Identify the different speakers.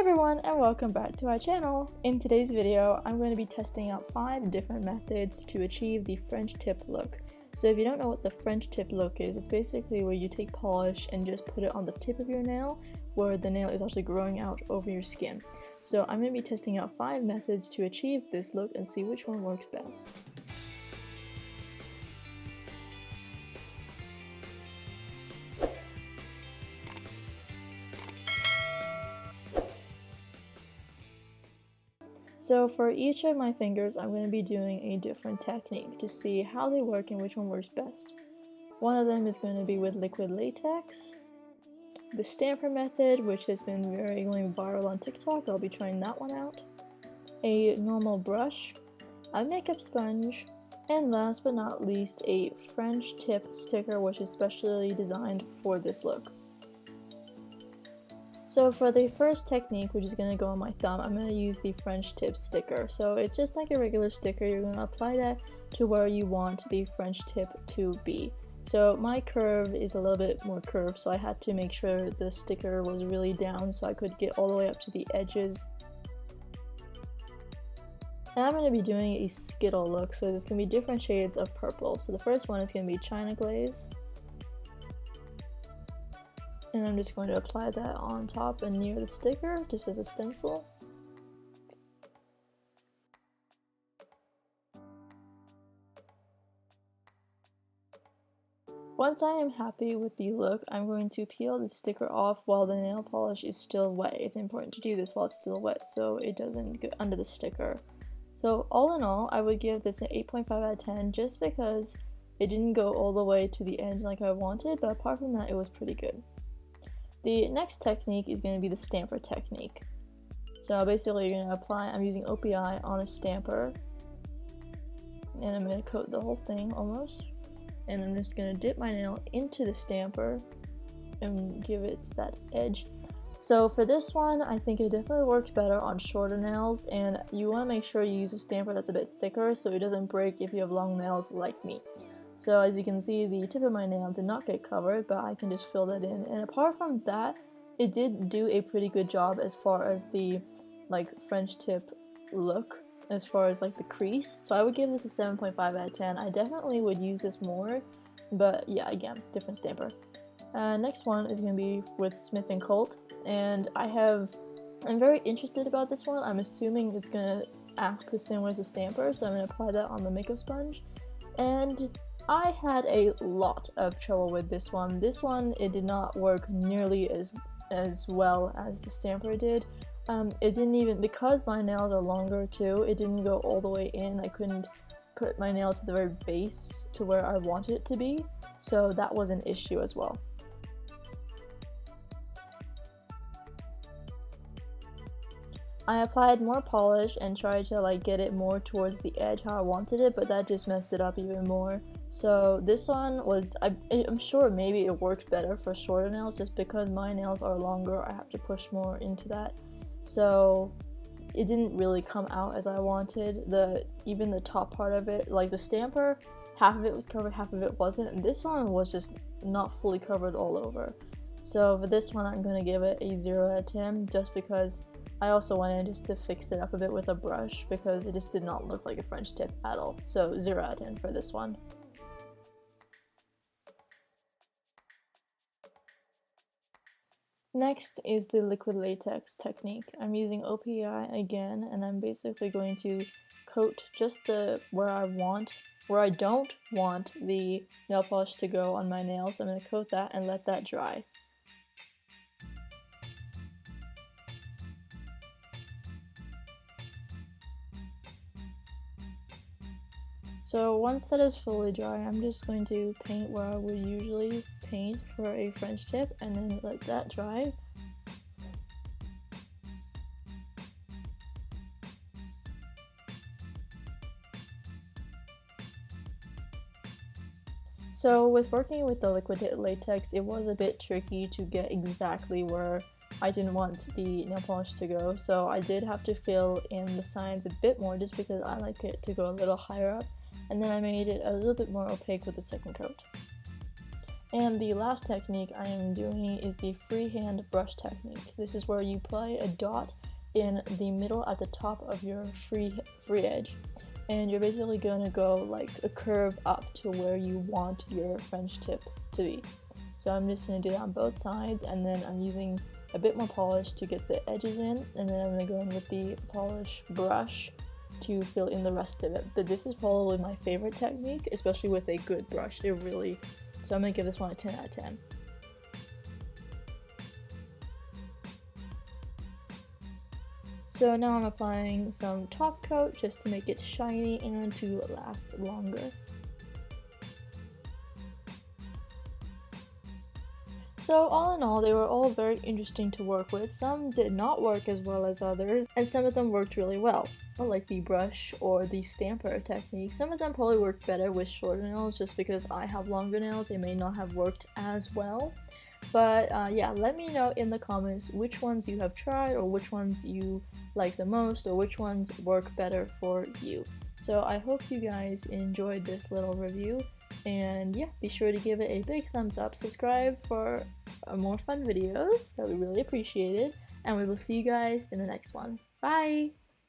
Speaker 1: everyone, and welcome back to our channel. In today's video, I'm going to be testing out 5 different methods to achieve the French tip look. So if you don't know what the French tip look is, it's basically where you take polish and just put it on the tip of your nail, where the nail is actually growing out over your skin. So I'm going to be testing out 5 methods to achieve this look and see which one works best. So for each of my fingers, I'm going to be doing a different technique to see how they work and which one works best. One of them is going to be with liquid latex. The stamper method, which has been going viral on TikTok, I'll be trying that one out. A normal brush, a makeup sponge, and last but not least, a French tip sticker, which is specially designed for this look. So for the first technique, which is going to go on my thumb, I'm going to use the French tip sticker. So it's just like a regular sticker. You're going to apply that to where you want the French tip to be. So my curve is a little bit more curved, so I had to make sure the sticker was really down so I could get all the way up to the edges. And I'm going to be doing a Skittle look, so there's going to be different shades of purple. So the first one is going to be China Glaze. And I'm just going to apply that on top and near the sticker, just as a stencil. Once I am happy with the look, I'm going to peel the sticker off while the nail polish is still wet. It's important to do this while it's still wet so it doesn't get under the sticker. So all in all, I would give this an 8.5 out of 10 just because it didn't go all the way to the end like I wanted, but apart from that, it was pretty good. The next technique is going to be the stamper technique. So basically you're going to apply, I'm using OPI on a stamper, and I'm going to coat the whole thing almost, and I'm just going to dip my nail into the stamper and give it that edge. So for this one, I think it definitely works better on shorter nails, and you want to make sure you use a stamper that's a bit thicker so it doesn't break if you have long nails like me. So as you can see, the tip of my nail did not get covered, but I can just fill that in. And apart from that, it did do a pretty good job as far as the French tip look, as far as the crease. So I would give this a 7.5 out of 10. I definitely would use this more, but yeah, again, different stamper. Next one is going to be with Smith & Colt, and I'm very interested about this one. I'm assuming it's going to act the same way as the stamper, so I'm going to apply that on the makeup sponge. And I had a lot of trouble with this one. This one, it did not work nearly as well as the stamper did. It didn't even, because my nails are longer too, it didn't go all the way in. I couldn't put my nails to the very base to where I wanted it to be, so that was an issue as well. I applied more polish and tried to get it more towards the edge how I wanted it, but that just messed it up even more. So this one was, I'm sure maybe it works better for shorter nails, just because my nails are longer, I have to push more into that. So it didn't really come out as I wanted. Even the top part of it, like the stamper, half of it was covered, half of it wasn't, and this one was just not fully covered all over. So for this one, I'm going to give it a 0 out of 10, just because I also wanted just to fix it up a bit with a brush because it just did not look like a French tip at all. So 0 out of 10 for this one. Next is the liquid latex technique. I'm using OPI again, and I'm basically going to coat just where I don't want the nail polish to go on my nails. I'm going to coat that and let that dry. So once that is fully dry, I'm just going to paint where I would usually paint for a French tip and then let that dry. So with working with the liquid latex, it was a bit tricky to get exactly where I didn't want the nail polish to go, so I did have to fill in the sides a bit more just because I like it to go a little higher up, and then I made it a little bit more opaque with the second coat. And the last technique I am doing is the freehand brush technique. This is where you apply a dot in the middle at the top of your free edge, and you're basically going to go like a curve up to where you want your French tip to be. So I'm just going to do that on both sides, and then I'm using a bit more polish to get the edges in, and then I'm going to go in with the polish brush to fill in the rest of it. But this is probably my favorite technique, especially with a good brush. So I'm going to give this one a 10 out of 10. So now I'm applying some top coat just to make it shiny and to last longer. So all in all, they were all very interesting to work with. Some did not work as well as others, and some of them worked really well, like the brush or the stamper technique. Some of them probably worked better with shorter nails just because I have longer nails. They may not have worked as well. But yeah, let me know in the comments which ones you have tried, or which ones you like the most, or which ones work better for you. So I hope you guys enjoyed this little review, and yeah, be sure to give it a big thumbs up, subscribe for more fun videos, that we really appreciate it, and we will see you guys in the next one. Bye!